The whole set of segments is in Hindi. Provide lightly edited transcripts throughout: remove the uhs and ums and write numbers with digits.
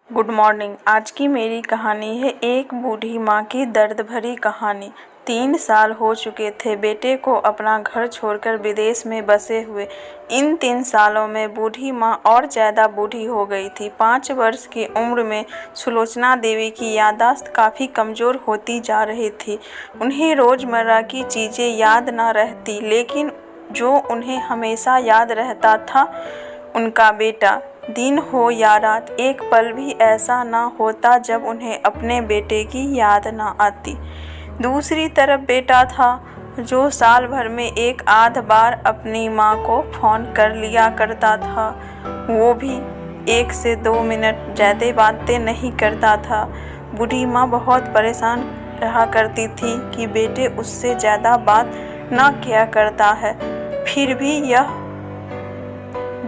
Good morning. आज की मेरी कहानी है एक बूढ़ी माँ की दर्द भरी कहानी। 3 साल हो चुके थे बेटे को अपना घर छोड़कर विदेश में बसे हुए। इन 3 सालों में बूढ़ी माँ और ज़्यादा बूढ़ी हो गई थी। 5 वर्ष की उम्र में सुलोचना देवी की याददाश्त काफ़ी कमज़ोर होती जा रही थी। उन्हें रोज़मर्रा की चीज़ें याद न रहती, लेकिन जो उन्हें हमेशा याद रहता था उनका बेटा। दिन हो या रात, एक पल भी ऐसा ना होता जब उन्हें अपने बेटे की याद ना आती। दूसरी तरफ बेटा था, जो साल भर में एक आध बार अपनी माँ को फ़ोन कर लिया करता था। वो भी 1 से 2 मिनट, ज़्यादा बातें नहीं करता था। बूढ़ी माँ बहुत परेशान रहा करती थी कि बेटे उससे ज़्यादा बात ना किया करता है। फिर भी यह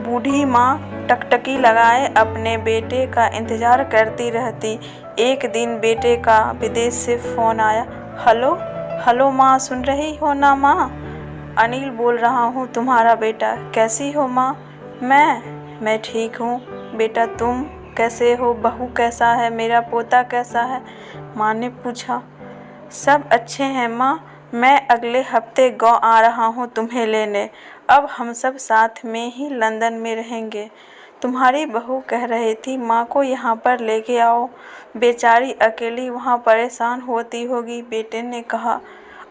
बूढ़ी माँ टकटकी लगाए अपने बेटे का इंतज़ार करती रहती। एक दिन बेटे का विदेश से फ़ोन आया। हेलो हेलो माँ, सुन रही हो ना माँ? अनिल बोल रहा हूँ, तुम्हारा बेटा। कैसी हो माँ? मैं ठीक हूँ बेटा, तुम कैसे हो? बहू कैसा है? मेरा पोता कैसा है? माँ ने पूछा। सब अच्छे हैं माँ, मैं अगले हफ्ते गाँव आ रहा हूँ तुम्हें लेने। अब हम सब साथ में ही लंदन में रहेंगे। तुम्हारी बहू कह रही थी माँ को यहाँ पर लेके आओ, बेचारी अकेली वहाँ परेशान होती होगी, बेटे ने कहा।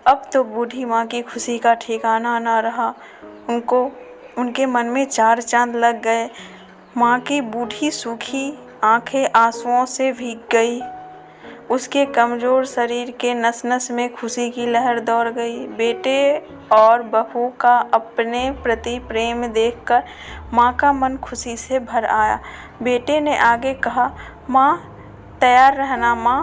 अब तो बूढ़ी माँ की खुशी का ठिकाना ना रहा। उनके मन में 4 चांद लग गए। माँ की बूढ़ी सूखी आंखें आंसुओं से भीग गई। उसके कमज़ोर शरीर के नस-नस में खुशी की लहर दौड़ गई। बेटे और बहू का अपने प्रति प्रेम देखकर माँ का मन खुशी से भर आया। बेटे ने आगे कहा, माँ तैयार रहना माँ,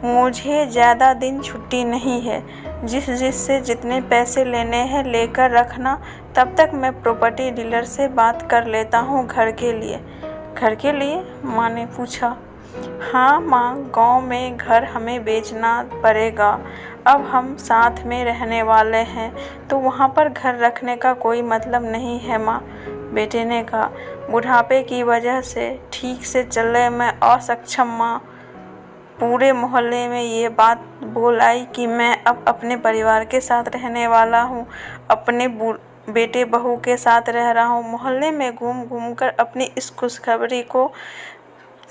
मुझे ज़्यादा दिन छुट्टी नहीं है। जिससे जितने पैसे लेने हैं लेकर रखना। तब तक मैं प्रॉपर्टी डीलर से बात कर लेता हूँ घर के लिए। घर के लिए? माँ ने पूछा। हाँ माँ, गांव में घर हमें बेचना पड़ेगा। अब हम साथ में रहने वाले हैं, तो वहाँ पर घर रखने का कोई मतलब नहीं है माँ, बेटे ने कहा। बुढ़ापे की वजह से ठीक से चलने में असक्षम माँ पूरे मोहल्ले में ये बात बोल आई कि मैं अब अपने परिवार के साथ रहने वाला हूँ, अपने बेटे बहू के साथ रह रहा हूँ। मोहल्ले में घूम घूम कर अपनी इस खुशखबरी को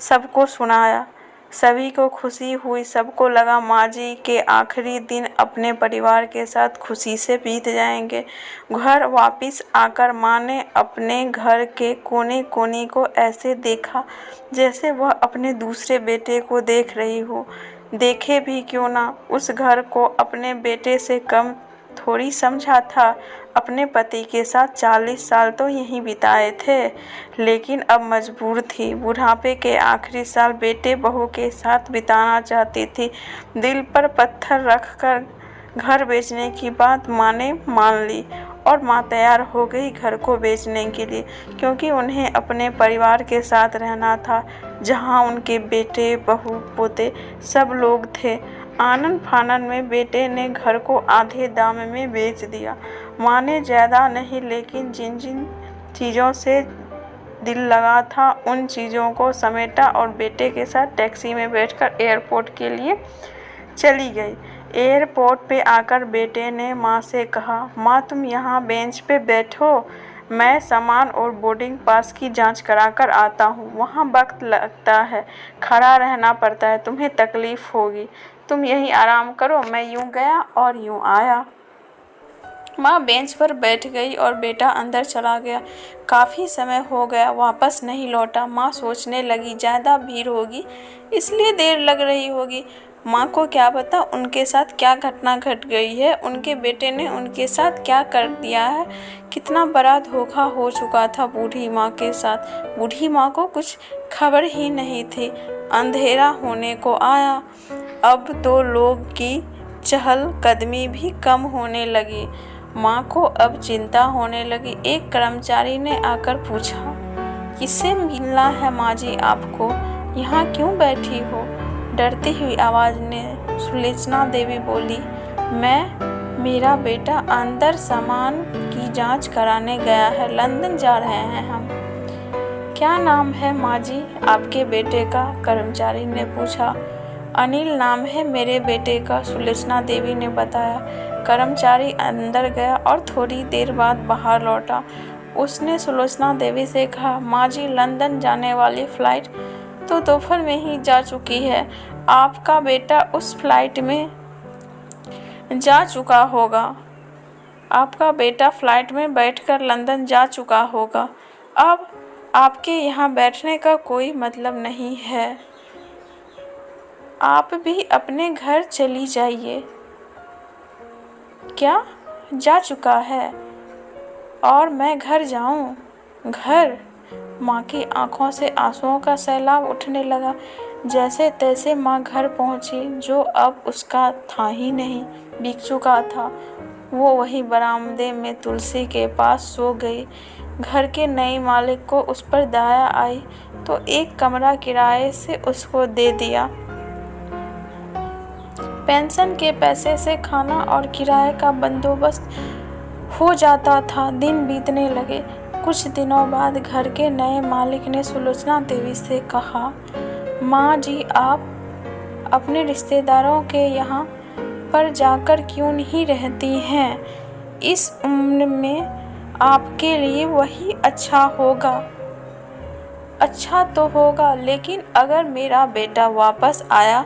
सबको सुनाया। सभी को खुशी हुई। सबको लगा माँ जी के आखिरी दिन अपने परिवार के साथ खुशी से बीत जाएंगे। घर वापस आकर माँ ने अपने घर के कोने कोने को ऐसे देखा जैसे वह अपने दूसरे बेटे को देख रही हो। देखे भी क्यों ना, उस घर को अपने बेटे से कम थोड़ी समझा था। अपने पति के साथ 40 साल तो यहीं बिताए थे, लेकिन अब मजबूर थी। बुढ़ापे के आखिरी साल बेटे बहू के साथ बिताना चाहती थी। दिल पर पत्थर रखकर घर बेचने की बात माँ ने मान ली और माँ तैयार हो गई घर को बेचने के लिए, क्योंकि उन्हें अपने परिवार के साथ रहना था, जहाँ उनके बेटे बहू पोते सब लोग थे। आनन फानन में बेटे ने घर को आधे दाम में बेच दिया। माँ ने ज़्यादा नहीं, लेकिन जिन जिन चीज़ों से दिल लगा था उन चीज़ों को समेटा और बेटे के साथ टैक्सी में बैठकर एयरपोर्ट के लिए चली गई। एयरपोर्ट पे आकर बेटे ने माँ से कहा, माँ तुम यहाँ बेंच पे बैठो, मैं सामान और बोर्डिंग पास की जांच कराकर आता हूँ। वहाँ वक्त लगता है, खड़ा रहना पड़ता है, तुम्हें तकलीफ़ होगी, तुम यहीं आराम करो। मैं यूँ गया और यूँ आया। माँ बेंच पर बैठ गई और बेटा अंदर चला गया। काफ़ी समय हो गया, वापस नहीं लौटा। माँ सोचने लगी ज़्यादा भीड़ होगी इसलिए देर लग रही होगी। माँ को क्या पता उनके साथ क्या घटना घट गई है, उनके बेटे ने उनके साथ क्या कर दिया है। कितना बड़ा धोखा हो चुका था बूढ़ी माँ के साथ। बूढ़ी माँ को कुछ खबर ही नहीं थी। अंधेरा होने को आया। अब तो लोग की चहलकदमी भी कम होने लगी। माँ को अब चिंता होने लगी। एक कर्मचारी ने आकर पूछा, किससे मिलना है माँ जी आपको? यहाँ क्यों बैठी हो? डरती हुई आवाज़ ने सुलोचना देवी बोली, मेरा बेटा अंदर सामान की जांच कराने गया है, लंदन जा रहे हैं हम। क्या नाम है माँ जी आपके बेटे का? कर्मचारी ने पूछा। अनिल नाम है मेरे बेटे का, सुलोचना देवी ने बताया। कर्मचारी अंदर गया और थोड़ी देर बाद बाहर लौटा। उसने सुलोचना देवी से कहा, माँ जी लंदन जाने वाली फ़्लाइट तो दोपहर में ही जा चुकी है। आपका बेटा उस फ्लाइट में जा चुका होगा। आपका बेटा फ्लाइट में बैठकर लंदन जा चुका होगा। अब आपके यहाँ बैठने का कोई मतलब नहीं है। आप भी अपने घर चली जाइए। क्या जा चुका है? और मैं घर जाऊं? घर? माँ की आंखों से आंसुओं का सैलाब उठने लगा। जैसे तैसे माँ घर पहुंची, जो अब उसका था ही नहीं, बिक चुका था। वो वहीं बरामदे में तुलसी के पास सो गई। घर के नए मालिक को उस पर दया आई तो एक कमरा किराए से उसको दे दिया। पेंशन के पैसे से खाना और किराए का बंदोबस्त हो जाता था। दिन बीतने लगे। कुछ दिनों बाद घर के नए मालिक ने सुलोचना देवी से कहा, माँ जी आप अपने रिश्तेदारों के यहाँ पर जाकर क्यों नहीं रहती हैं? इस उम्र में आपके लिए वही अच्छा होगा। अच्छा तो होगा, लेकिन अगर मेरा बेटा वापस आया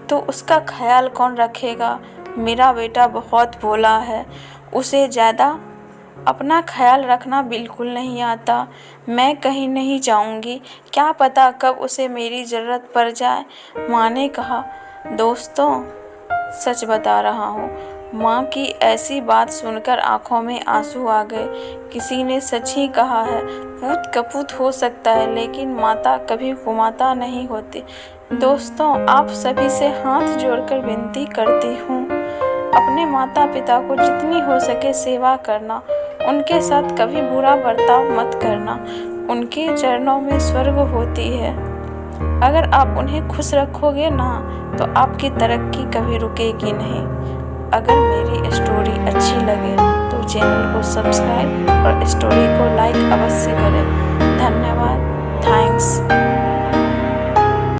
तो उसका ख्याल कौन रखेगा? मेरा बेटा बहुत भोला है, उसे ज़्यादा अपना ख्याल रखना बिल्कुल नहीं आता। मैं कहीं नहीं जाऊंगी, क्या पता कब उसे मेरी ज़रूरत पड़ जाए। माँ ने कहा, दोस्तों सच बता रहा हूँ। माँ की ऐसी बात सुनकर आंखों में आंसू आ गए। किसी ने सच ही कहा है, पूत कपूत हो सकता है लेकिन माता कभी कुमाता नहीं होती। दोस्तों आप सभी से हाथ जोड़कर विनती करती हूँ, अपने माता पिता को जितनी हो सके सेवा करना, उनके साथ कभी बुरा बर्ताव मत करना। उनके चरणों में स्वर्ग होती है। अगर आप उन्हें खुश रखोगे ना तो आपकी तरक्की कभी रुकेगी नहीं। अगर मेरी स्टोरी अच्छी लगे तो चैनल को सब्सक्राइब और स्टोरी को लाइक अवश्य करें। धन्यवाद। थैंक्स।